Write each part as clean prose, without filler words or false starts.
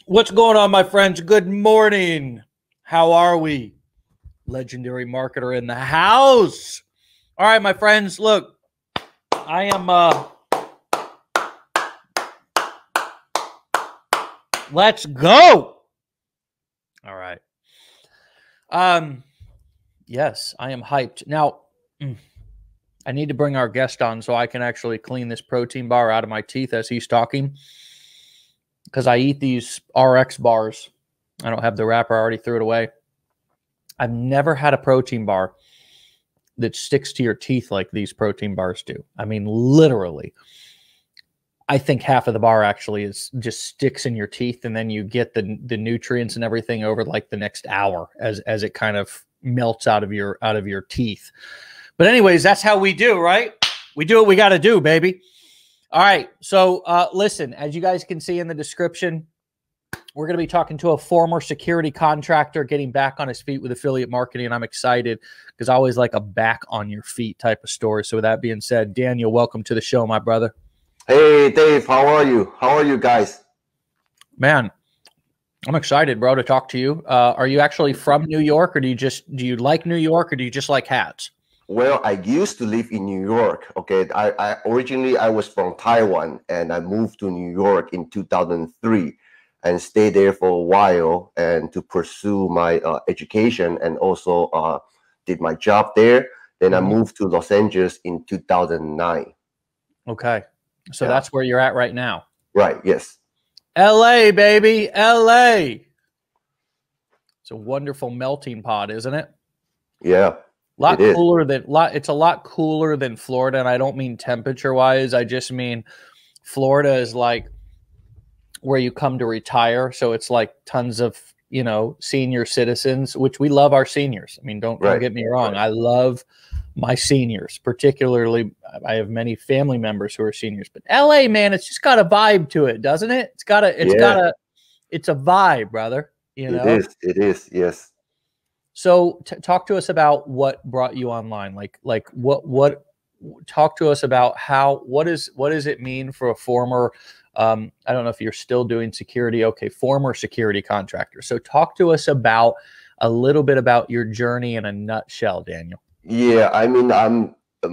What's going on, my friends? Good morning. How are we? Legendary marketer in the house. All right, my friends, look, I am let's go. All right. Yes, I am hyped. Now, I need to bring our guest on so I can actually clean this protein bar out of my teeth as he's talking, because I eat these RX bars. I don't have the wrapper. I already threw it away. I've never had a protein bar that sticks to your teeth like these protein bars do. I mean, literally. I think half of the bar actually is just sticks in your teeth, and then you get the nutrients and everything over like the next hour as it kind of melts out of your teeth. But anyways, that's how we do, right? We do what we got to do, baby. All right. So listen, as you guys can see in the description, we're going to be talking to a former security contractor getting back on his feet with affiliate marketing. And I'm excited because I always like a back on your feet type of story. So with that being said, Daniel, welcome to the show, my brother. Hey, Dave, how are you? How are you guys? Man, I'm excited, bro, to talk to you. Are you actually from New York, or do you like New York, or do you just like hats? Well, I used to live in New York. Okay, I originally was from Taiwan, and I moved to New York in 2003 and stayed there for a while and to pursue my education, and also did my job there. Then I moved to Los Angeles in 2009. Okay, so that's where you're at right now. Right. Yes. LA, baby, LA. It's a wonderful melting pot, isn't it? Yeah. It's a lot cooler than Florida, and I don't mean temperature wise. I just mean Florida is like where you come to retire, so it's like tons of senior citizens, which we love our seniors. I mean, don't get me wrong. I love my seniors, particularly. I have many family members who are seniors, but LA, man, it's just got a vibe to it, doesn't it? It's a vibe, brother. It is. Yes. So talk to us about what brought you online. Talk to us about what does it mean for a former, I don't know if you're still doing security. Okay. Former security contractor. So talk to us about a little bit about your journey in a nutshell, Daniel. Yeah. I mean,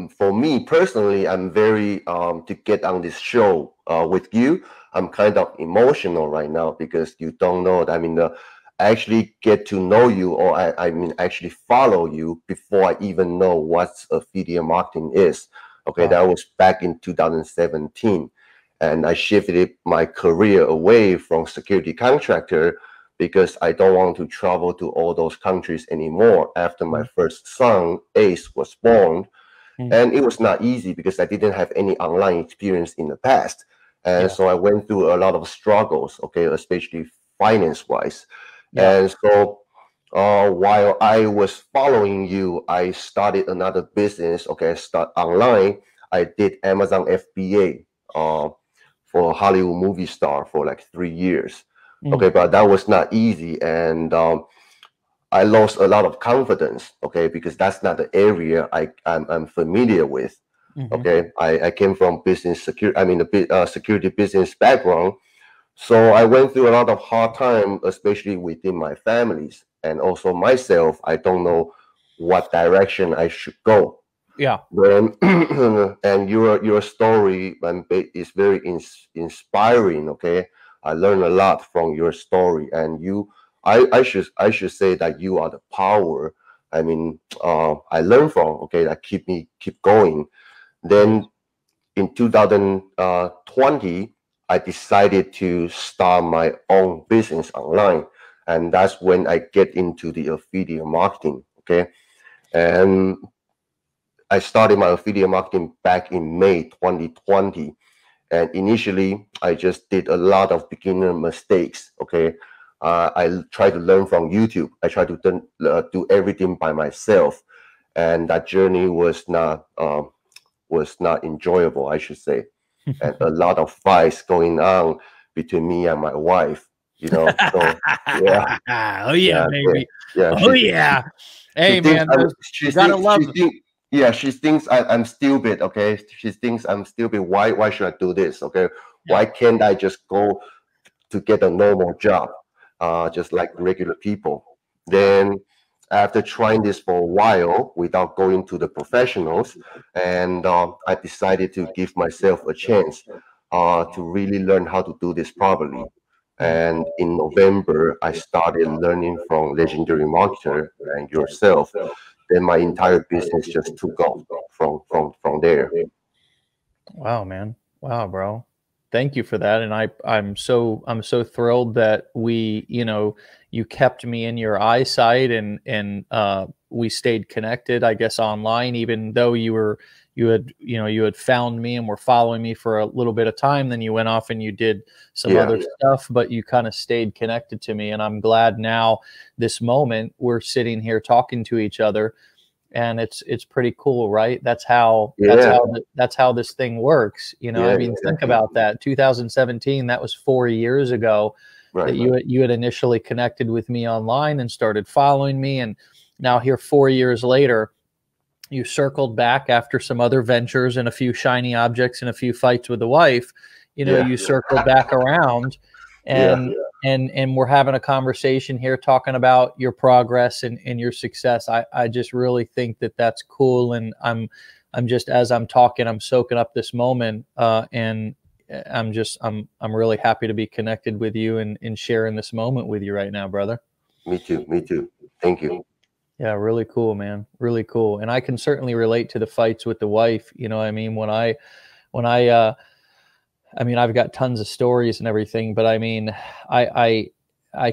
for me personally, I'm very, to get on this show with you, I'm kind of emotional right now because you don't know. I mean, I actually get to know you, or I mean, actually follow you before I even know what affiliate marketing is. Okay, that was back in 2017. And I shifted my career away from security contractor because I don't want to travel to all those countries anymore after my first son, Ace, was born. And it was not easy because I didn't have any online experience in the past. And so I went through a lot of struggles, okay, especially finance-wise. And so while I was following you, I started another business. Okay, I start online. I did Amazon FBA for a Hollywood movie star for like 3 years. Okay, but that was not easy. And I lost a lot of confidence, okay, because that's not the area I'm familiar with. Okay, I came from security business background. So I went through a lot of hard time, especially within my families and also myself. I don't know what direction I should go. Yeah. And your story is very inspiring. Okay, I learned a lot from your story, and I should say that you are the power. I mean, I learned from. Okay, that keep going. Then in 2020. I decided to start my own business online. And that's when I get into the affiliate marketing. Okay. And I started my affiliate marketing back in May 2020. And initially, I just did a lot of beginner mistakes. Okay. I tried to learn from YouTube. I tried to do everything by myself. And that journey was not enjoyable, I should say. And a lot of fights going on between me and my wife, So yeah. Oh yeah, baby. Yeah. Oh yeah. Hey man, you gotta love it. She thinks I'm stupid. Okay, she thinks I'm stupid. Why should I do this? Okay, why can't I just go to get a normal job, just like regular people. Then after trying this for a while without going to the professionals, and I decided to give myself a chance to really learn how to do this properly. And in November, I started learning from legendary marketer and yourself. Then my entire business just took off from there. Wow, man. Wow, bro. Thank you for that. And I'm so thrilled that we, you kept me in your eyesight, and we stayed connected, I guess, online, even though you had found me and were following me for a little bit of time. Then you went off and you did some other stuff, but you kind of stayed connected to me. And I'm glad now, this moment, we're sitting here talking to each other. And it's pretty cool, right? That's how this thing works. I mean, exactly. Think about that. 2017, that was 4 years ago, right, that you had initially connected with me online and started following me. And now here 4 years later, you circled back after some other ventures and a few shiny objects and a few fights with the wife. You circled back around, and we're having a conversation here talking about your progress and your success. I just really think that that's cool. And I'm just, as I'm talking, I'm soaking up this moment. And I'm really happy to be connected with you and sharing this moment with you right now, brother. Me too. Thank you. Yeah, really cool, man. Really cool. And I can certainly relate to the fights with the wife. I mean, I mean, I've got tons of stories and everything, but I mean, I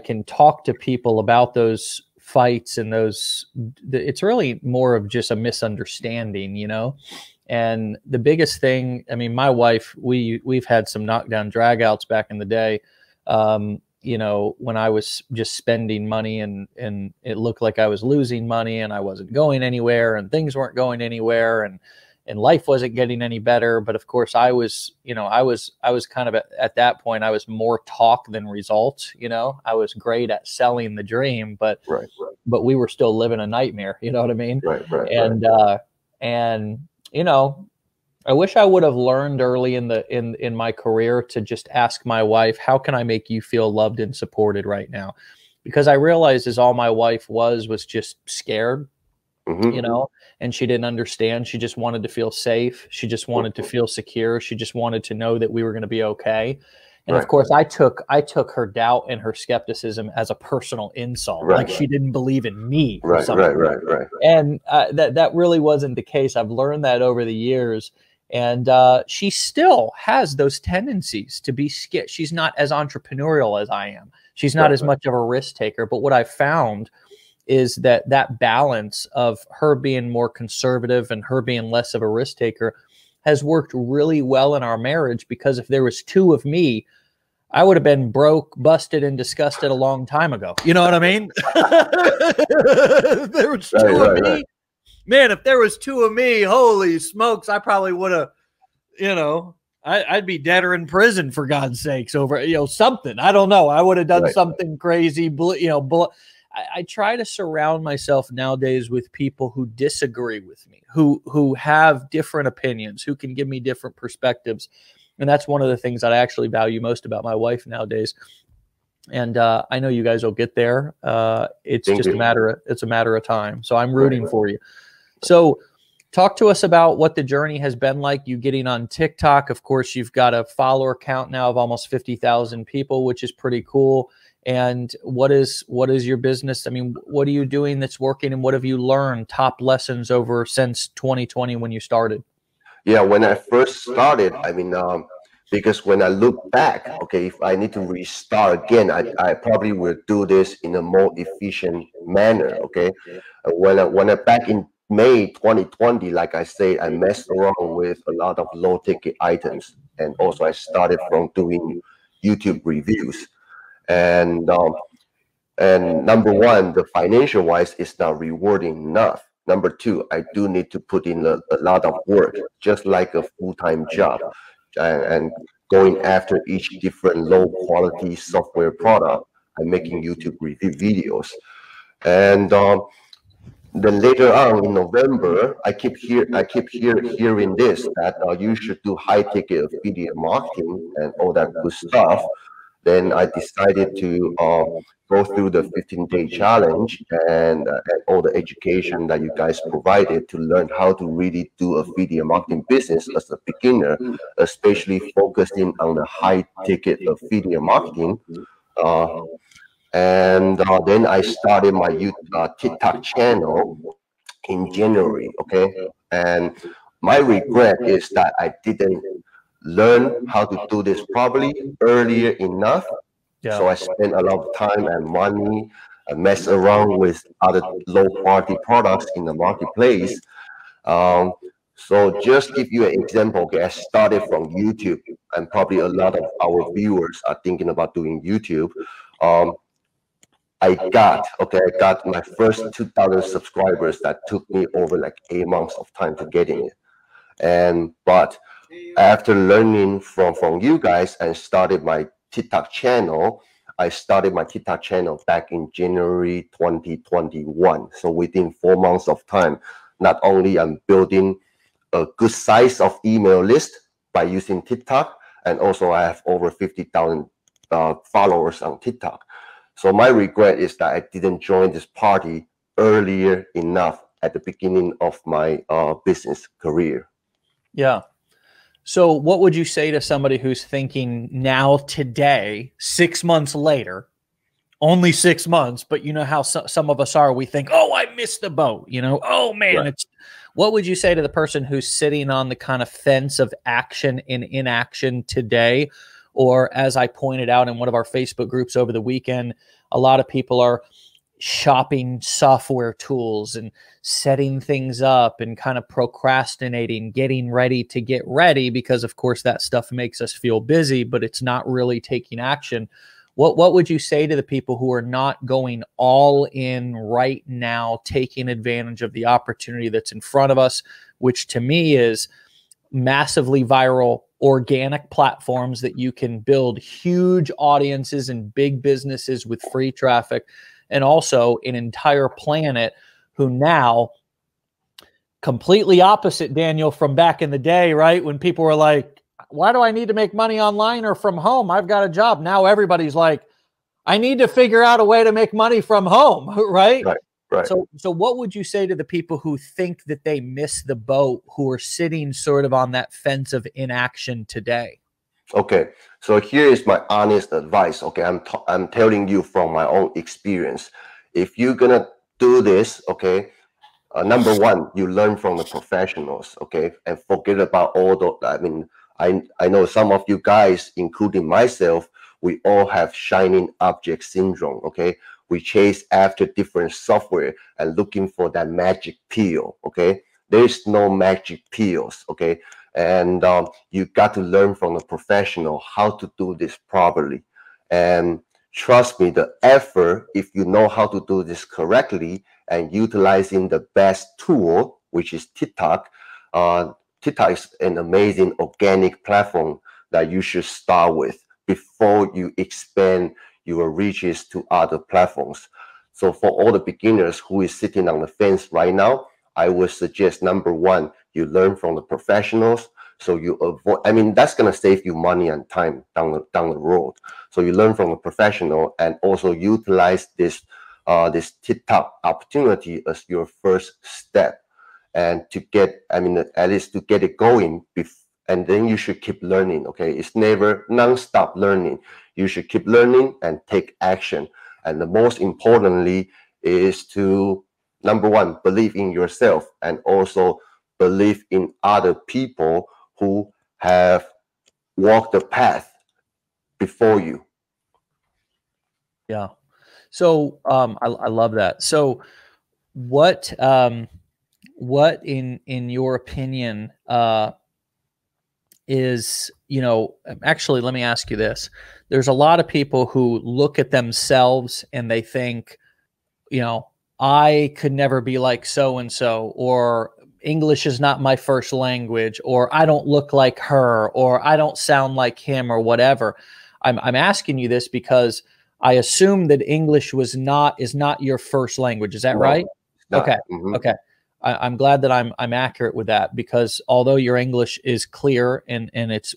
can talk to people about those fights and it's really more of just a misunderstanding, And the biggest thing, I mean, my wife, we've had some knockdown dragouts back in the day. When I was just spending money and it looked like I was losing money and I wasn't going anywhere and things weren't going anywhere and life wasn't getting any better. But of course I was kind of at that point, I was more talk than results. I was great at selling the dream, but we were still living a nightmare. You know what I mean? And I wish I would have learned early in my career to just ask my wife, how can I make you feel loved and supported right now? Because I realized all my wife was just scared, and she didn't understand. She just wanted to feel safe. She just wanted to feel secure. She just wanted to know that we were going to be okay. And of course I took her doubt and her skepticism as a personal insult. Like she didn't believe in me. Right. And that really wasn't the case. I've learned that over the years. And she still has those tendencies to be scared. She's not as entrepreneurial as I am. She's not as much of a risk taker. But what I found is that balance of her being more conservative and her being less of a risk taker has worked really well in our marriage, because if there was two of me, I would have been broke, busted, and disgusted a long time ago. You know what I mean? If there was two of me, man, if there was two of me, holy smokes, I probably would have, I'd be dead or in prison, for God's sakes, over, something. I don't know. I would have done something crazy. I try to surround myself nowadays with people who disagree with me, who have different opinions, who can give me different perspectives. And that's one of the things that I actually value most about my wife nowadays. And I know you guys will get there. It's just a matter of time. So I'm rooting for you. So talk to us about what the journey has been like, you getting on TikTok. Of course, you've got a follower count now of almost 50,000 people, which is pretty cool. And what is your business? I mean, what are you doing that's working, and what have you learned, top lessons over since 2020 when you started? Yeah, when I first started, I mean, because when I look back, okay, if I need to restart again, I probably will do this in a more efficient manner, okay? When I back in May 2020, like I say, I messed around with a lot of low ticket items, and also I started from doing YouTube reviews. And number one, the financial wise is not rewarding enough. Number two, I do need to put in a lot of work, just like a full-time job, and going after each different low quality software product and making YouTube review videos. And then later on in November, I keep hearing this, that you should do high ticket affiliate marketing and all that good stuff. Then I decided to go through the 15-day challenge and all the education that you guys provided to learn how to really do affiliate marketing business as a beginner, especially focusing on the high-ticket affiliate marketing. And then I started my TikTok channel in January, okay? And my regret is that I didn't learn how to do this properly earlier enough. So I spent a lot of time and money and mess around with other low quality products in the marketplace. So just give you an example, okay, I started from YouTube, and probably a lot of our viewers are thinking about doing YouTube. I got my first 2,000 subscribers. That took me over like 8 months of time to getting it. But after learning from you guys and started my TikTok channel, I started my TikTok channel back in January 2021. So within 4 months of time, not only I'm building a good size of email list by using TikTok, and also I have over 50,000 followers on TikTok. So my regret is that I didn't join this party earlier enough at the beginning of my business career. Yeah. So what would you say to somebody who's thinking now today, 6 months later, only 6 months, but you know how some of us are, we think, oh, I missed the boat, you know, oh man, right. What would you say to the person who's sitting on the kind of fence of action and inaction today? Or as I pointed out in one of our Facebook groups over the weekend, a lot of people are shopping software tools and setting things up and kind of procrastinating, getting ready to get ready, because of course that stuff makes us feel busy, but it's not really taking action. What would you say to the people who are not going all in right now, taking advantage of the opportunity that's in front of us, which to me is massively viral organic platforms that you can build huge audiences and big businesses with free traffic, and also an entire planet who now, completely opposite, Daniel, from back in the day, right? When people were like, why do I need to make money online or from home? I've got a job. Now everybody's like, I need to figure out a way to make money from home, right? Right. So what would you say to the people who think that they miss the boat, who are sitting sort of on that fence of inaction today? Okay, so here is my honest advice. Okay, I'm telling you from my own experience. If you're gonna do this, okay, number one, you learn from the professionals, okay, and forget about all the. I mean, I know some of you guys, including myself, we all have shining object syndrome. Okay, we chase after different software and looking for that magic pill. Okay, there is no magic pills. Okay. And you got to learn from a professional how to do this properly. And trust me, the effort, if you know how to do this correctly and utilizing the best tool, which is TikTok, TikTok is an amazing organic platform that you should start with before you expand your reaches to other platforms. So for all the beginners who is sitting on the fence right now, I would suggest, number one, you learn from the professionals, so you avoid. I mean, that's gonna save you money and time down the road. So you learn from a professional and also utilize this this TikTok opportunity as your first step, and to get, I mean, at least to get it going. And then you should keep learning. Okay, it's never non-stop learning. You should keep learning and take action. And the most importantly is to, number one, believe in yourself, and also believe in other people who have walked the path before you. Yeah. So I love that. So what in your opinion is, you know, actually, let me ask you this. There's a lot of people who look at themselves and they think, you know, I could never be like so-and-so, or English is not my first language, or I don't look like her, or I don't sound like him, or whatever. I'm asking you this because I assume that English is not your first language. Is that right? Okay. Mm-hmm. Okay. I'm glad that I'm accurate with that, because although your English is clear and it's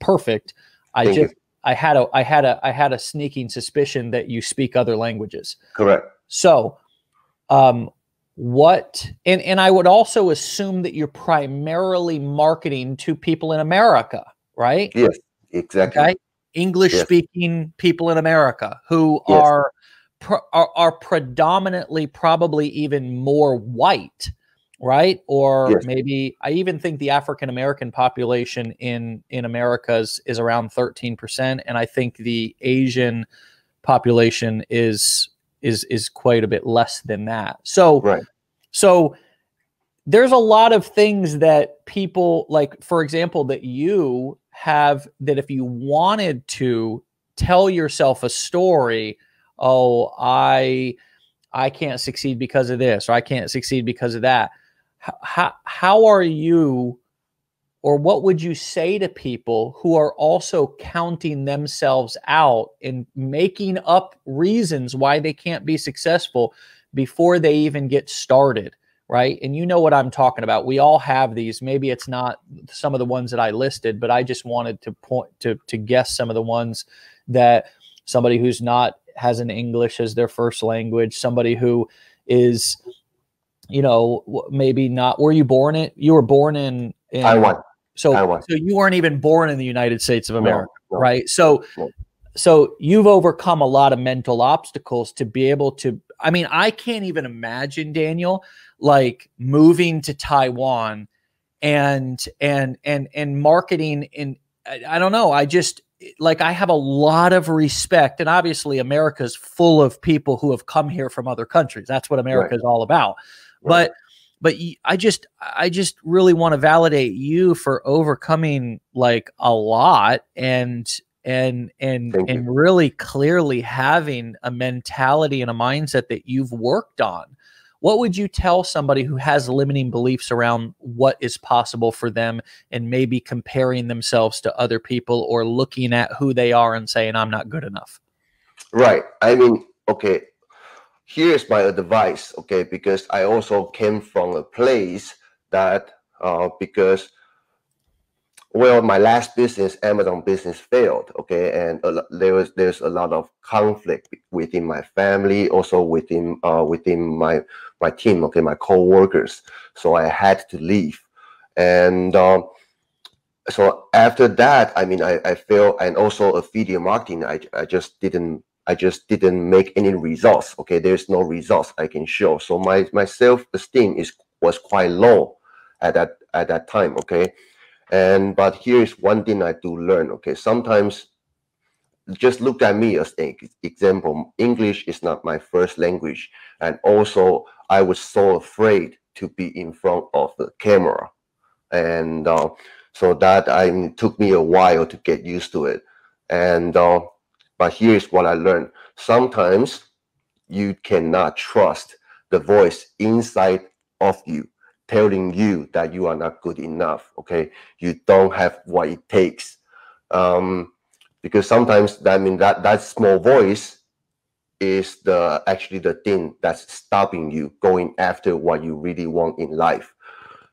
perfect, I I had a sneaking suspicion that you speak other languages. Correct. So, and I would also assume that you're primarily marketing to people in America, right? Yes, exactly. Okay. English speaking people in America who are predominantly probably even more white, right? Or maybe I even think the African American population in Americas is around 13%, and I think the Asian population is quite a bit less than that. So so there's a lot of things that people, like, for example, that you have, that if you wanted to tell yourself a story, oh, I can't succeed because of this, or I can't succeed because of that. How are you, or what would you say to people who are also counting themselves out and making up reasons why they can't be successful before they even get started, right? And you know what I'm talking about. We all have these. Maybe it's not some of the ones that I listed, but I just wanted to point to guess some of the ones that somebody who's not has an English as their first language, somebody who is, you know, maybe not. Were you born in? You were born in Taiwan. So, Taiwan. So you weren't even born in the United States of America, no, right? So, so you've overcome a lot of mental obstacles to be able to. I mean, I can't even imagine, Daniel, like moving to Taiwan and marketing in. I don't know. I just, like, I have a lot of respect, and obviously America's full of people who have come here from other countries. That's what America is all about. But I just really want to validate you for overcoming like a lot and really clearly having a mentality and a mindset that you've worked on. What would you tell somebody who has limiting beliefs around what is possible for them and maybe comparing themselves to other people or looking at who they are and saying, I'm not good enough? Right. I mean, okay, here's my advice, okay, because I also came from a place that, because, well, my last business, Amazon business, failed, okay, and there's a lot of conflict within my family, also within my team, okay, my co-workers. So I had to leave, and so after that, I mean, I failed, and also affiliate marketing, I just didn't make any results. Okay, there's no results I can show. So my self-esteem was quite low at that time. Okay, but here's one thing I do learn. Okay, sometimes just look at me as an example. English is not my first language, and also I was so afraid to be in front of the camera, and so that took me a while to get used to it. And but here's what I learned. Sometimes you cannot trust the voice inside of you telling you that you are not good enough. Okay, you don't have what it takes, because sometimes that small voice is actually the thing that's stopping you going after what you really want in life.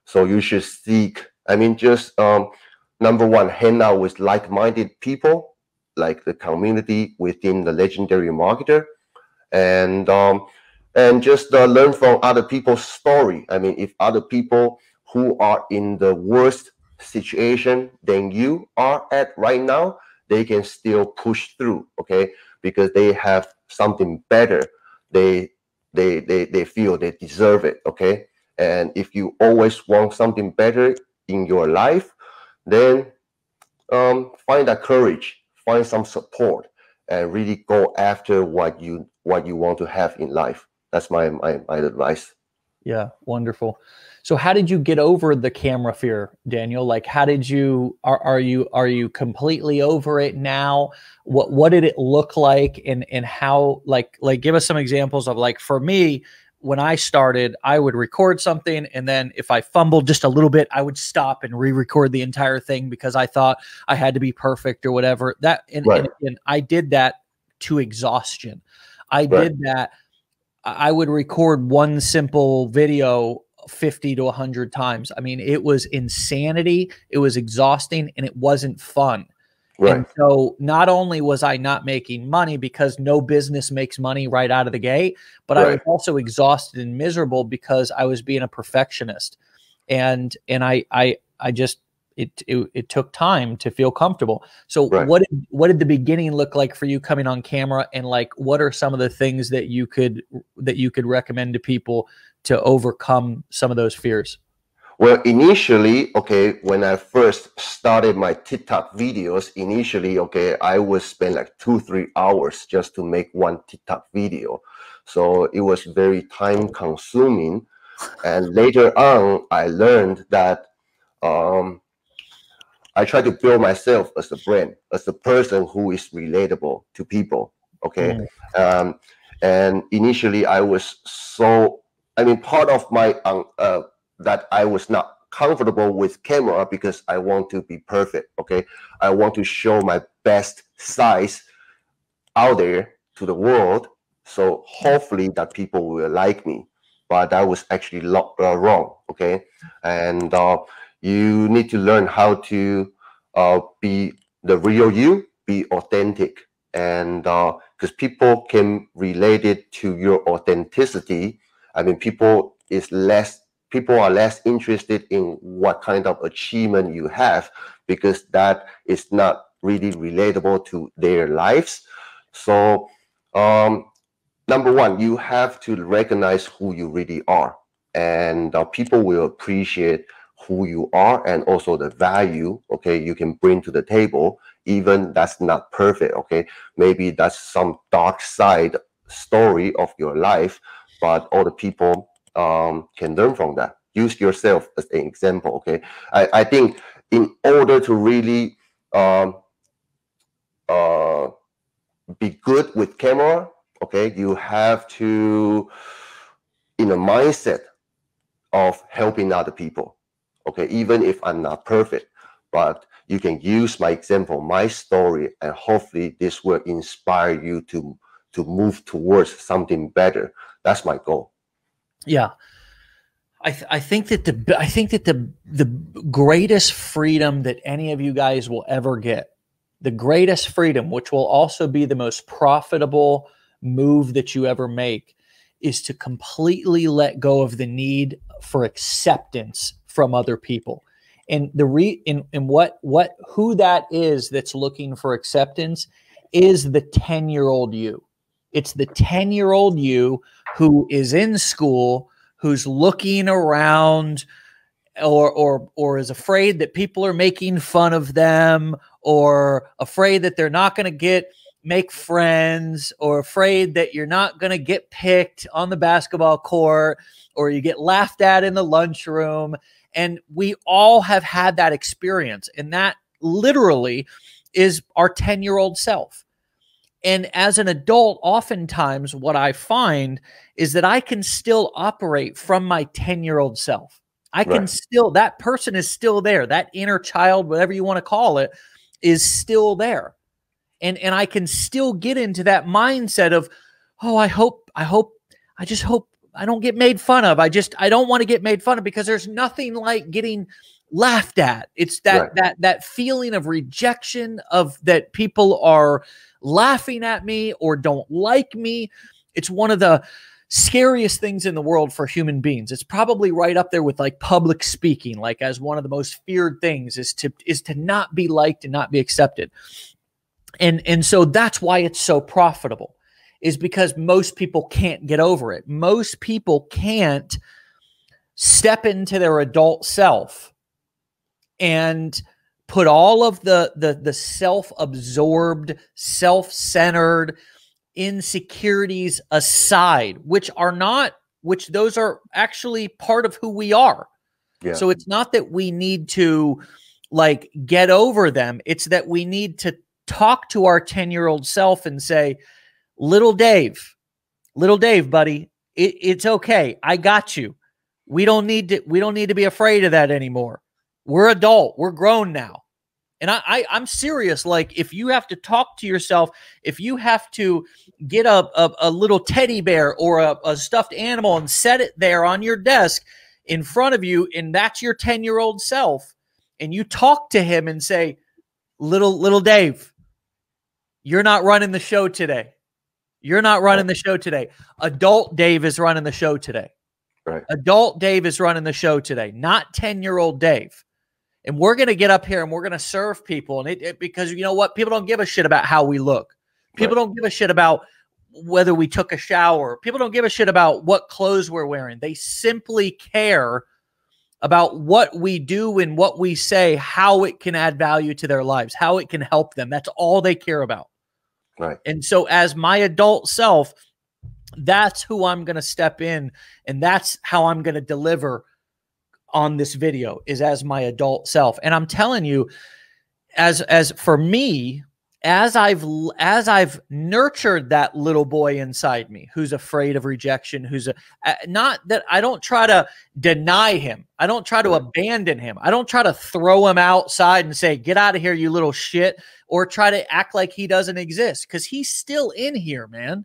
So you should seek, I mean, just number one, hang out with like-minded people, like the community within the legendary marketer, and just learn from other people's story. I mean, if other people who are in the worst situation than you are at right now, they can still push through, okay, because they have something better. They feel they deserve it, okay. And if you always want something better in your life, then find that courage, find some support, and really go after what you want to have in life. That's my advice. Yeah, wonderful. So how did you get over the camera fear, Daniel? Like, how did you, are you completely over it now? What did it look like, and how, like give us some examples of, like, for me, when I started, I would record something, and then if I fumbled just a little bit, I would stop and re-record the entire thing because I thought I had to be perfect or whatever. And I did that to exhaustion. I did that. I would record one simple video 50 to 100 times. I mean, it was insanity. It was exhausting, and it wasn't fun. And Right. so not only was I not making money, because no business makes money right out of the gate, but I was Right. also exhausted and miserable because I was being a perfectionist. And I just, it took time to feel comfortable. So Right. what did the beginning look like for you coming on camera, and like what are some of the things that you could recommend to people to overcome some of those fears? Well, initially, okay, when I first started my TikTok videos, initially, okay, I would spend like 2, 3 hours just to make one TikTok video. So it was very time consuming. And later on, I learned that um, I try to build myself as a brand, as a person who is relatable to people. Okay. Mm, Um, and initially, I was so, I mean, part of my, that I was not comfortable with camera because I want to be perfect. Okay. I want to show my best size out there to the world. So hopefully that people will like me. But that was actually wrong. Okay. And you need to learn how to be the real you, be authentic. And because people can relate it to your authenticity. I mean, people are less interested in what kind of achievement you have, because that is not really relatable to their lives. So, number one, you have to recognize who you really are, and people will appreciate who you are and also the value, okay, you can bring to the table, even that's not perfect, okay? Maybe that's some dark side story of your life, but all the people can learn from that. Use yourself as an example, okay? I think in order to really um, uh, be good with camera, okay, you have to in a mindset of helping other people, okay, even if I'm not perfect, but you can use my example, my story, and hopefully this will inspire you to move towards something better. That's my goal. yeah. I think that the greatest freedom that any of you guys will ever get, the greatest freedom, which will also be the most profitable move that you ever make, is to completely let go of the need for acceptance from other people. And who that is that's looking for acceptance is the 10-year-old you. It's the 10-year-old you who is in school, who's looking around, or is afraid that people are making fun of them, or afraid that they're not going to make friends, or afraid that you're not going to get picked on the basketball court, or you get laughed at in the lunchroom. And we all have had that experience, and that literally is our 10-year-old self. And as an adult, oftentimes what I find is that I can still operate from my 10-year-old self. I can Right. still, that person is still there. That inner child, whatever you want to call it, is still there. And I can still get into that mindset of, oh, I just hope I don't get made fun of. I don't want to get made fun of, because there's nothing like getting laughed at. It's Right. that feeling of rejection, of that people are laughing at me or don't like me. It's one of the scariest things in the world for human beings. It's probably right up there with like public speaking, like as one of the most feared things is to not be liked and not be accepted. And so that's why it's so profitable, is because most people can't get over it. Most people can't step into their adult self and put all of the self-absorbed, self-centered insecurities aside, which those are actually part of who we are. Yeah. So it's not that we need to like get over them. It's that we need to talk to our 10-year-old self and say, little Dave, buddy, it's okay. I got you. We don't need to be afraid of that anymore. We're adult. We're grown now. And I'm serious. Like, if you have to talk to yourself, if you have to get a little teddy bear or a stuffed animal and set it there on your desk in front of you, and that's your 10-year-old self, and you talk to him and say, little Dave, you're not running the show today. You're not running the show today. Adult Dave is running the show today. Right. Adult Dave is running the show today, not 10-year-old Dave. And we're going to get up here and we're going to serve people. And because you know what? People don't give a shit about how we look. People don't give a shit about whether we took a shower. People don't give a shit about what clothes we're wearing. They simply care about what we do and what we say, how it can add value to their lives, how it can help them. That's all they care about. Right. And so as my adult self, that's who I'm going to step in, and that's how I'm going to deliver on this video, is as my adult self. And I'm telling you, as for me, as I've nurtured that little boy inside me who's afraid of rejection, who's not that I don't try to deny him. I don't try to abandon him. I don't try to throw him outside and say, get out of here, you little shit, or try to act like he doesn't exist, because he's still in here, man.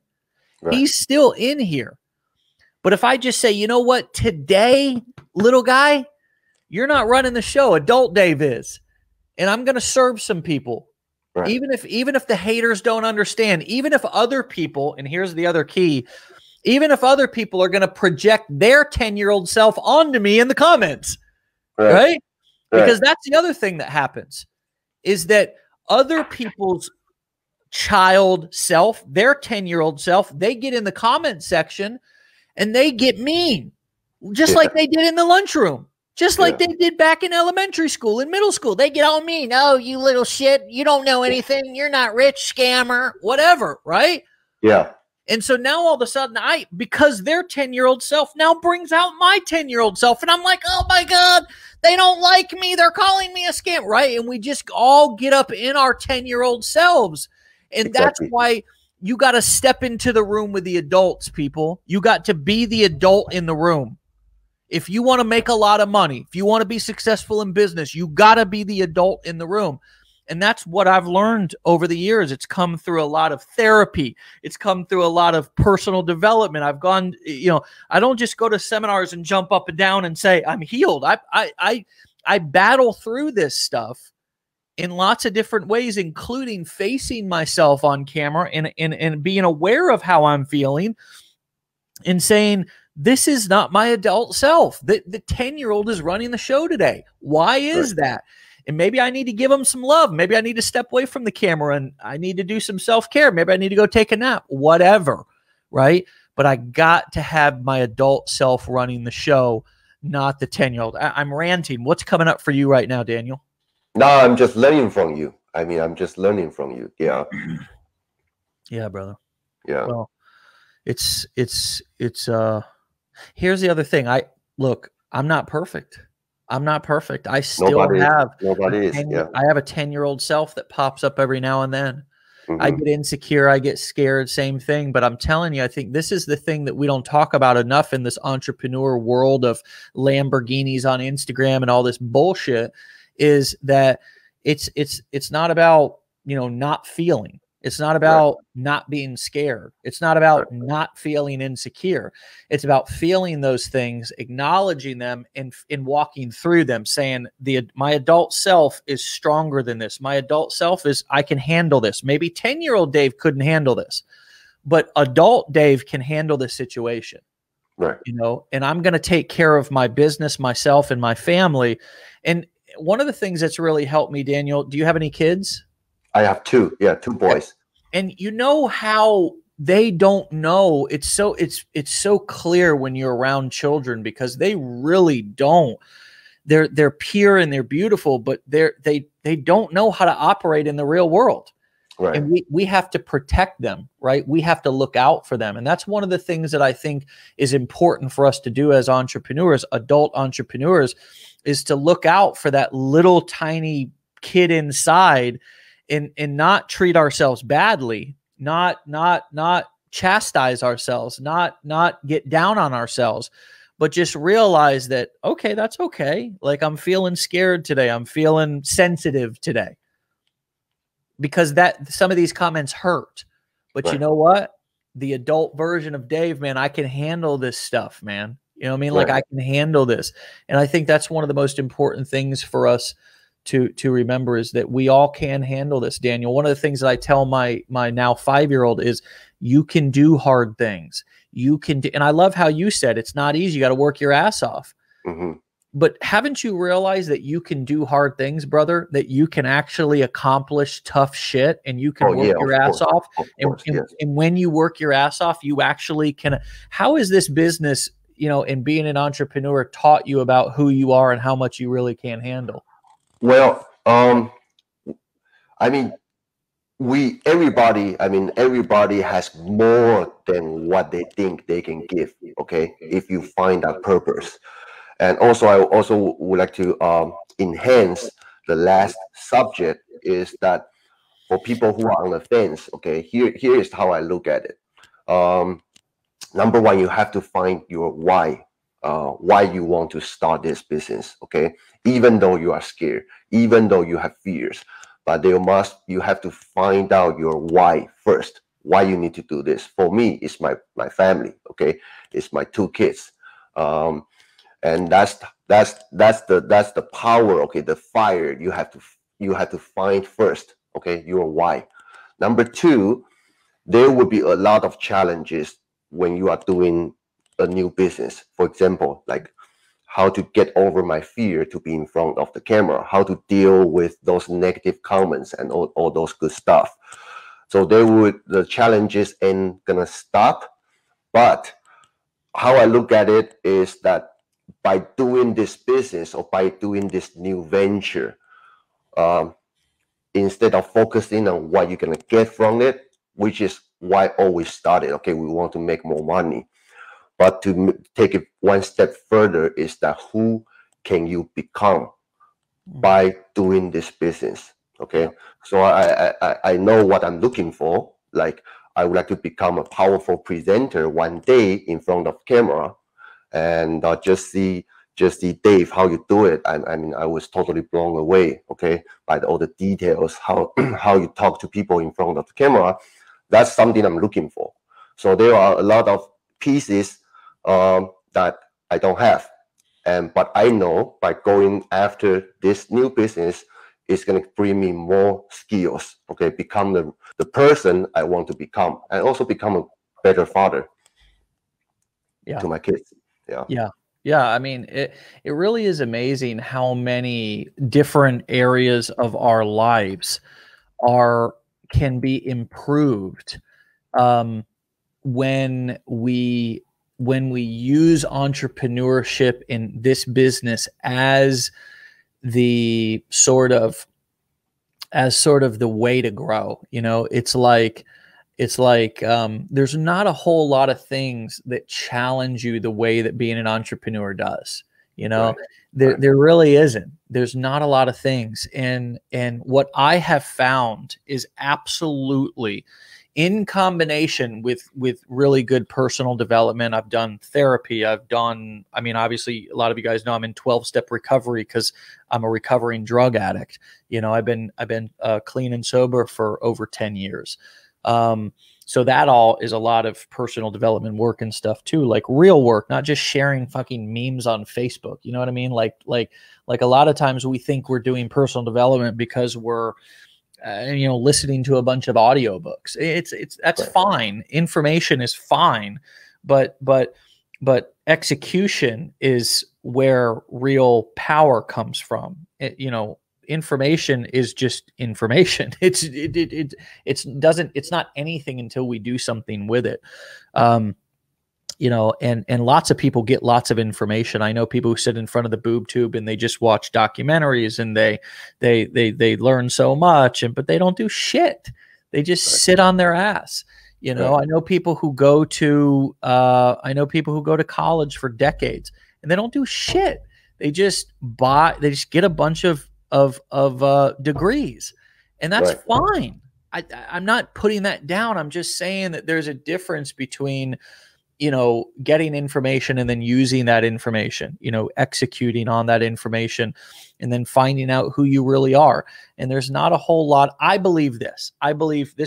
Right. He's still in here. But if I just say, you know what, today, little guy, you're not running the show. Adult Dave is. And I'm going to serve some people. Right. Even if the haters don't understand, even if other people, and here's the other key, even if other people are going to project their 10-year-old self onto me in the comments, right? Because that's the other thing that happens, is that other people's child self, their 10-year-old self, they get in the comment section and they get mean, just like they did in the lunchroom. Just like they did back in elementary school and middle school. They get all mean. Oh, you little shit. You don't know anything. You're not rich, scammer, whatever, right? Yeah. And so now all of a sudden, because their 10-year-old self now brings out my 10-year-old self. And I'm like, oh my God, they don't like me. They're calling me a scam, right? And we just all get up in our 10-year-old selves. And that's why you got to step into the room with the adults, people. You got to be the adult in the room. If you want to make a lot of money, if you want to be successful in business, you got to be the adult in the room. And that's what I've learned over the years. It's come through a lot of therapy. It's come through a lot of personal development. I've gone, I don't just go to seminars and jump up and down and say, I'm healed. I battle through this stuff in lots of different ways, including facing myself on camera and being aware of how I'm feeling and saying, this is not my adult self. The 10-year-old is running the show today. Why is that? And maybe I need to give them some love. Maybe I need to step away from the camera and I need to do some self-care. Maybe I need to go take a nap, whatever, right? But I got to have my adult self running the show, not the 10-year-old. I'm ranting. What's coming up for you right now, Daniel? No, I'm just learning from you. I'm just learning from you. Yeah. Yeah, brother. Yeah. Well, it's here's the other thing. I'm not perfect. I'm not perfect. I still have a 10-year-old self that pops up every now and then. Mm-hmm. I get insecure. I get scared. Same thing. But I'm telling you, I think this is the thing that we don't talk about enough in this entrepreneur world of Lamborghinis on Instagram and all this bullshit, is that it's not about, not feeling. It's not about not being scared. It's not about not feeling insecure. It's about feeling those things, acknowledging them, and walking through them, saying my adult self is stronger than this. My adult self I can handle this. Maybe 10-year-old Dave couldn't handle this, but adult Dave can handle this situation. Right. And I'm going to take care of my business, myself, and my family. And one of the things that's really helped me, Daniel, do you have any kids? I have two. Yeah, two boys. And you know how they don't know. It's so clear when you're around children, because they really don't. They're pure and they're beautiful, but they don't know how to operate in the real world. Right. And we have to protect them, right? We have to look out for them. And that's one of the things that I think is important for us to do as entrepreneurs, adult entrepreneurs, is to look out for that little tiny kid inside and not treat ourselves badly, not chastise ourselves, not get down on ourselves, but just realize that, okay, that's okay. Like, I'm feeling scared today. I'm feeling sensitive today, because some of these comments hurt. But you know what? The adult version of Dave, man, I can handle this stuff, man. You know what I mean? Like, I can handle this. And I think that's one of the most important things for us to remember is that we all can handle this, Daniel. One of the things that I tell my now 5-year-old is you can do hard things. You can do, and I love how you said it's not easy. You got to work your ass off. But haven't you realized that you can do hard things, brother, that you can actually accomplish tough shit and you can work your ass off? And when you work your ass off, you actually can. How is this business, and being an entrepreneur taught you about who you are and how much you really can handle? Well, I mean, everybody has more than what they think they can give. Okay. If you find that purpose. And also, I also would like to enhance the last subject is that for people who are on the fence, okay, here is how I look at it. Number one, you have to find your why you want to start this business, okay? Even though you are scared, even though you have fears, but you have to find out your why first, why you need to do this. For me, it's my family, okay? It's my 2 kids. And that's the power, okay, the fire you have to find first, okay, your why. Number 2, there will be a lot of challenges when you are doing a new business. For example, like how to get over my fear to be in front of the camera, how to deal with those negative comments and all those good stuff. So the challenges ain't gonna stop, but how I look at it is that by doing this business or by doing this new venture, instead of focusing on what you're going to get from it, which is why I always started, okay, we want to make more money. But to take it one step further is that who can you become by doing this business, okay? So I know what I'm looking for. Like, I would like to become a powerful presenter one day in front of camera, and just see Dave, how you do it. I mean, I was totally blown away, okay, by all the details, how you talk to people in front of the camera. That's something I'm looking for. So there are a lot of pieces that I don't have, but I know by going after this new business, it's going to bring me more skills, okay, become the person I want to become, and also become a better father to my kids. Yeah. I mean, it really is amazing how many different areas of our lives can be improved when we use entrepreneurship in this business as the sort of the way to grow. It's like there's not a whole lot of things that challenge you the way that being an entrepreneur does. There really isn't. There's not a lot of things. And what I have found is absolutely, in combination with really good personal development. I've done therapy. I mean, obviously a lot of you guys know I'm in 12-step recovery because I'm a recovering drug addict. I've been clean and sober for over 10 years. So that all is a lot of personal development work and stuff too, like real work, not just sharing fucking memes on Facebook. You know what I mean? Like a lot of times we think we're doing personal development because we're, listening to a bunch of audiobooks. That's fine. Information is fine, but execution is where real power comes from. Information is just information. It's not anything until we do something with it. And lots of people get lots of information. I know people who sit in front of the boob tube and they just watch documentaries and they learn so much, but they don't do shit. They just sit on their ass. I know people who go to college for decades and they don't do shit. They just get a bunch of degrees, and that's fine. I'm not putting that down. I'm just saying that there's a difference between, getting information and then using that information, executing on that information and then finding out who you really are. And there's not a whole lot. I believe this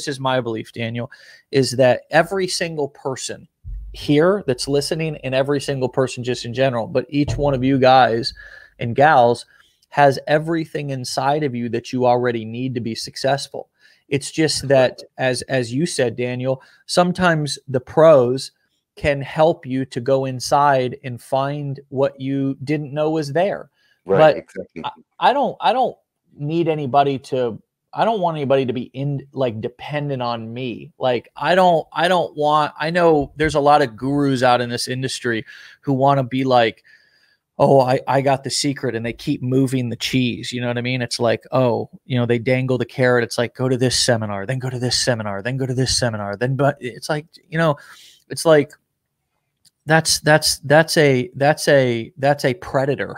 is my belief, Daniel, is that every single person here that's listening, and every single person just in general, but each one of you guys and gals has everything inside of you that you already need to be successful. It's just that, as you said, Daniel, sometimes the pros can help you to go inside and find what you didn't know was there. Right, But exactly. I don't need anybody to, I don't want anybody to be dependent on me. Like, I know there's a lot of gurus out in this industry who want to be like, oh, I got the secret, and they keep moving the cheese. You know what I mean? It's like, oh, they dangle the carrot. It's like, go to this seminar, then go to this seminar, then go to this seminar, but it's like, it's like, that's a predator.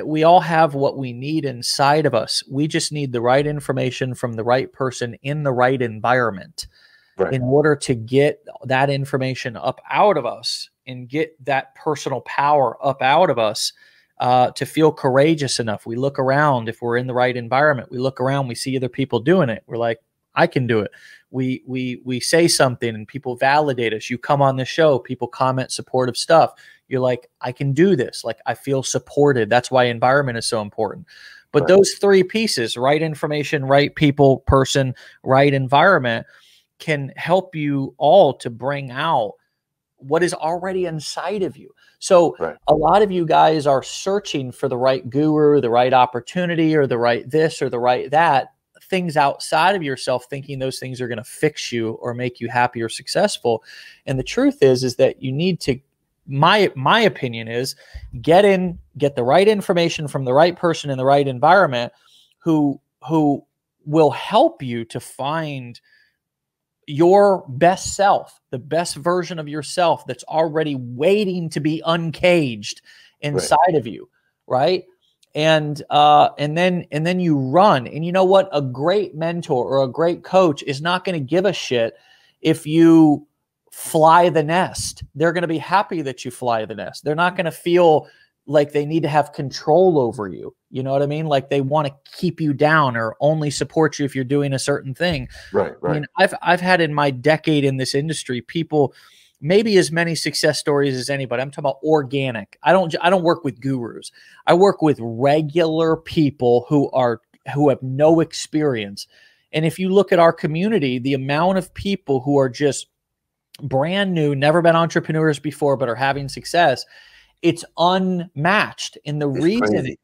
We all have what we need inside of us. We just need the right information from the right person in the right environment in order to get that information up out of us and get that personal power up out of us, to feel courageous enough. We look around, if we're in the right environment, we look around, we see other people doing it. We're like, I can do it. We say something and people validate us. You come on the show, people comment supportive stuff. You're like, I can do this. Like, I feel supported. That's why environment is so important. But those three pieces, right information, right people, person, right environment, can help you all to bring out what is already inside of you. So a lot of you guys are searching for the right guru, the right opportunity, or the right this or the right that, things outside of yourself, thinking those things are going to fix you or make you happy or successful. And the truth is that you need to, my opinion is, get the right information from the right person in the right environment who will help you to find your best self, the best version of yourself that's already waiting to be uncaged inside of you. Right. And then you run. And you know what? A great mentor or a great coach is not going to give a shit if you fly the nest. They're going to be happy that you fly the nest. They're not going to feel like they need to have control over you. You know what I mean? Like they want to keep you down or only support you if you're doing a certain thing. Right. I mean, I've had in my decade in this industry, people, maybe as many success stories as anybody. I'm talking about organic. I don't work with gurus. I work with regular people who have no experience. And if you look at our community, the amount of people who are just brand new, never been entrepreneurs before, but are having success, it's unmatched. And the reason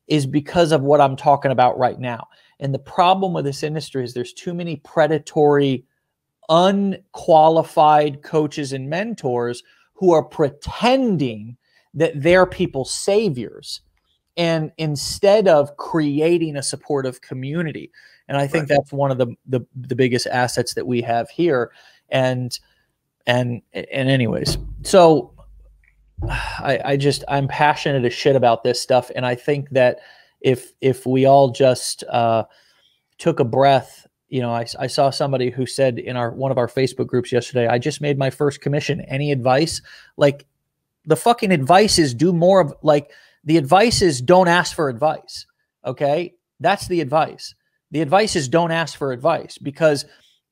is because of what I'm talking about right now. And the problem with this industry is there's too many predatory, unqualified coaches and mentors who are pretending that they're people's saviors, and instead of creating a supportive community. And I think that's one of the biggest assets that we have here. And anyways, so I'm passionate as shit about this stuff. And I think that if we all just took a breath, I saw somebody who said in one of our Facebook groups yesterday, I just made my first commission. Any advice? Like, the fucking advice is do more of, like, the advice is don't ask for advice. Okay. That's the advice. The advice is don't ask for advice, because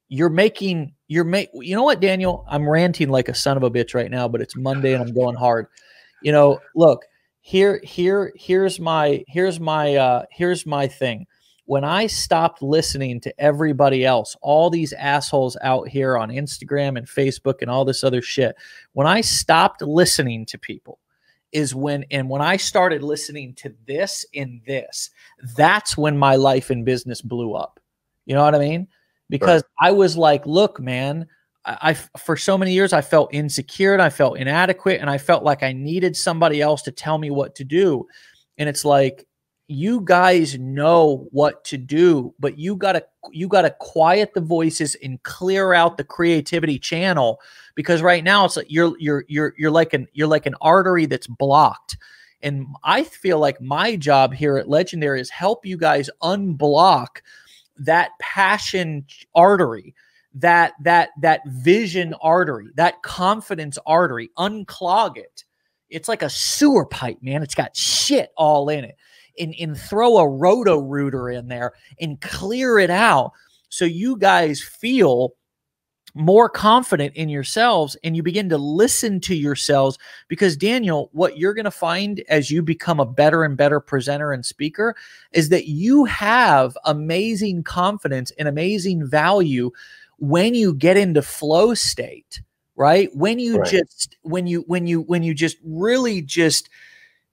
you know what, Daniel, I'm ranting like a son of a bitch right now, but it's Monday and I'm going hard. Look, here's my thing. When I stopped listening to everybody else, all these assholes out here on Instagram and Facebook and all this other shit, when I stopped listening to people when I started listening to this and this, that's when my life and business blew up. You know what I mean? Because I was like, look, man, I for so many years, I felt insecure and I felt inadequate and I felt like I needed somebody else to tell me what to do. And it's like, you guys know what to do, but you gotta quiet the voices and clear out the creativity channel, because right now it's like you're like an artery that's blocked. And I feel like my job here at Legendary is help you guys unblock that passion artery, that vision artery, that confidence artery, unclog it. It's like a sewer pipe, man. It's got shit all in it. And throw a roto-rooter in there and clear it out so you guys feel more confident in yourselves, and you begin to listen to yourselves. Because Daniel, what you're going to find as you become a better and better presenter and speaker is that you have amazing confidence and amazing value when you get into flow state, right? When you just, when you just really just,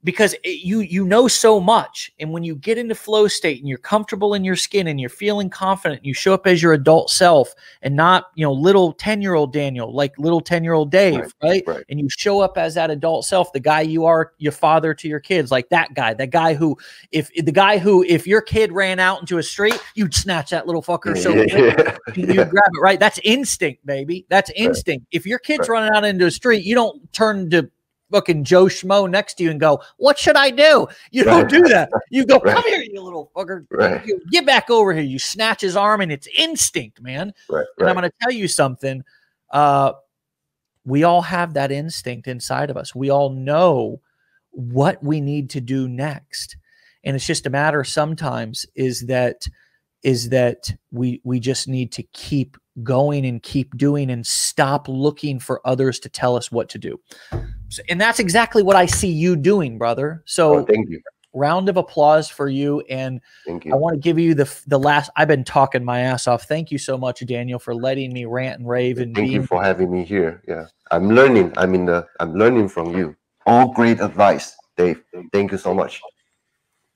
because you know so much. And when you get into flow state and you're comfortable in your skin and you're feeling confident, you show up as your adult self and not, little 10-year-old Daniel, like little 10-year-old Dave, right? And you show up as that adult self, the guy you are, your father to your kids, like that guy who, if your kid ran out into a street, you'd snatch that little fucker. So you grab it, right? That's instinct, baby. That's instinct. If your kid's running out into a street, you don't turn to fucking Joe Schmo next to you and go, what should I do? You don't do that. You go, come here, you little fucker. Get back over here. You snatch his arm, and it's instinct, man. And I'm going to tell you something. We all have that instinct inside of us. We all know what we need to do next. And it's just a matter sometimes is that we just need to keep going and keep doing and stop looking for others to tell us what to do. And that's exactly what I see you doing, brother. So thank you. Round of applause for you. And I want to give you the last, I've been talking my ass off. Thank you so much, Daniel, for letting me rant and rave. And thank you for having me here. Yeah. I'm learning. I'm learning from you. All great advice, Dave. Thank you so much.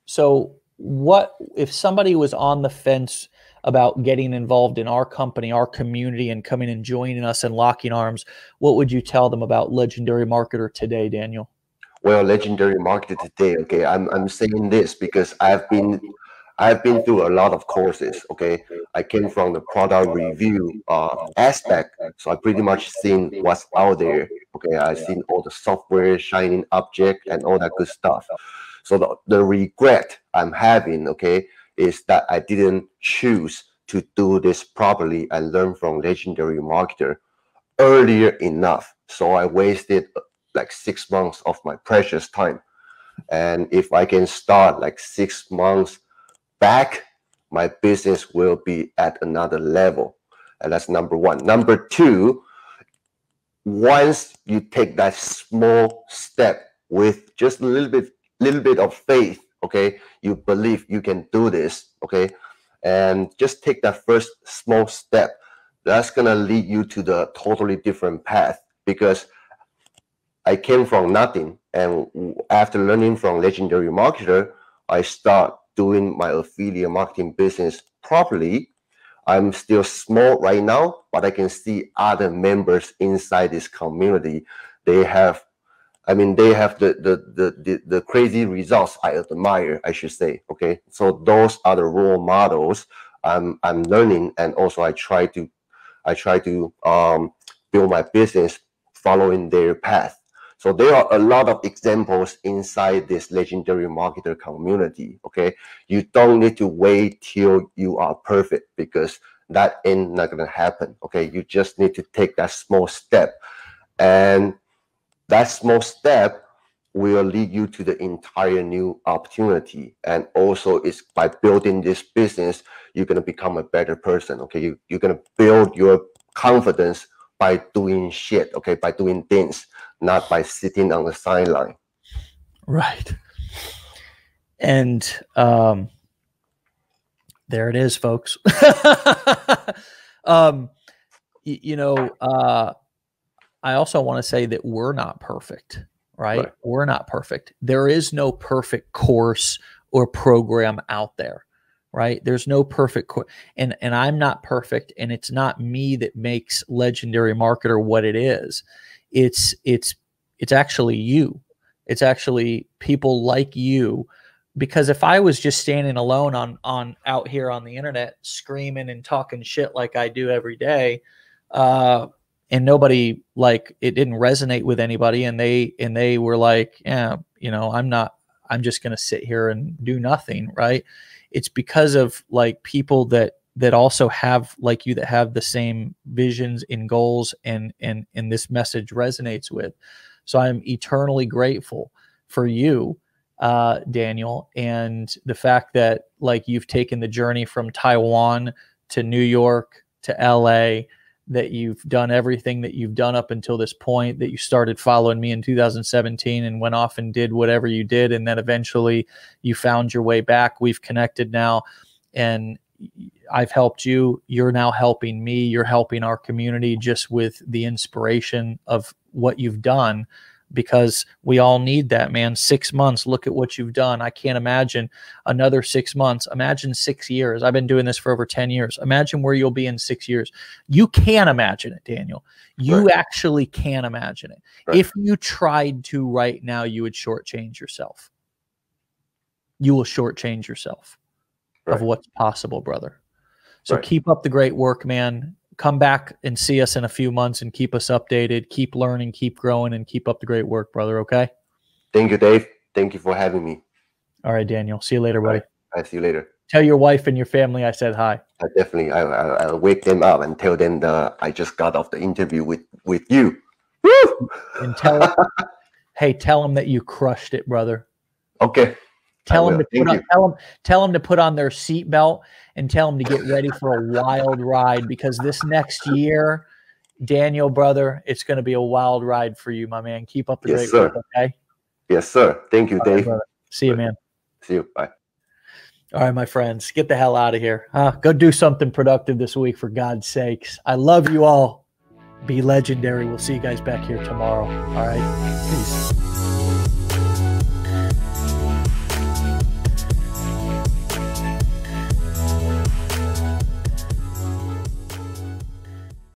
So what if somebody was on the fence about getting involved in our company, our community, and coming and joining us and locking arms, what would you tell them about Legendary Marketer today, Daniel? Well, Legendary Marketer today, okay, I'm saying this because I've been through a lot of courses, okay. I came from the product review aspect, so I pretty much seen what's out there, okay. I've seen all the software, shining object, and all that good stuff. So the regret I'm having, okay, is that I didn't choose to do this properly and learn from Legendary Marketer earlier enough. So I wasted like 6 months of my precious time. And if I can start like 6 months back, my business will be at another level. And that's number one. Number two, once you take that small step with just a little bit of faith, okay, you believe you can do this, okay, and just take that first small step, that's gonna lead you to the totally different path. Because I came from nothing, and after learning from Legendary Marketer, I start doing my affiliate marketing business properly. I'm still small right now, but I can see other members inside this community. They have the crazy results I admire, I should say. Okay, so those are the role models I'm learning, and also I try to build my business following their path. So there are a lot of examples inside this Legendary Marketer community. Okay, you don't need to wait till you are perfect, because that ain't not gonna happen. Okay, you just need to take that small step, and that small step will lead you to the entire new opportunity. And also, it's by building this business, you're going to become a better person. Okay, you're going to build your confidence by doing shit, okay, by doing things, not by sitting on the sideline. Right. And there it is, folks. I also want to say that we're not perfect, right? We're not perfect. There is no perfect course or program out there, right? There's no perfect and I'm not perfect, and it's not me that makes Legendary Marketer what it is. It's actually you. It's actually people like you. Because if I was just standing alone on out here on the internet screaming and talking shit like I do every day, and nobody, like, it didn't resonate with anybody, and they were like, yeah, I'm just going to sit here and do nothing. Right. It's because of like people that also have, like you, that have the same visions and goals, and this message resonates with. So I'm eternally grateful for you, Daniel, and the fact that, like, you've taken the journey from Taiwan to New York to LA, that you've done everything that you've done up until this point, that you started following me in 2017 and went off and did whatever you did. And then eventually you found your way back. We've connected now, and I've helped you. You're now helping me. You're helping our community just with the inspiration of what you've done, because we all need that, man. 6 months. Look at what you've done. I can't imagine another 6 months. Imagine 6 years. I've been doing this for over 10 years. Imagine where you'll be in 6 years. You can imagine it, Daniel. You actually can imagine it. If you tried to right now, you would shortchange yourself. You will shortchange yourself of what's possible, brother. So keep up the great work, man. Come back and see us in a few months and keep us updated. Keep learning, keep growing, and keep up the great work, brother. Okay? Thank you, Dave. Thank you for having me. All right, Daniel. See you later, buddy. I'll see you later. Tell your wife and your family I said hi. I'll wake them up and tell them that I just got off the interview with you. Woo! And tell them, hey, tell them that you crushed it, brother. Okay. Tell them to put on their seatbelt and tell them to get ready for a wild ride, because this next year, Daniel, brother, it's going to be a wild ride for you, my man. Keep up the great work, okay? Yes, sir. Thank you, Dave. See you, man. See you. Bye. All right, my friends, get the hell out of here. Go do something productive this week, for God's sakes. I love you all. Be legendary. We'll see you guys back here tomorrow. All right? Peace.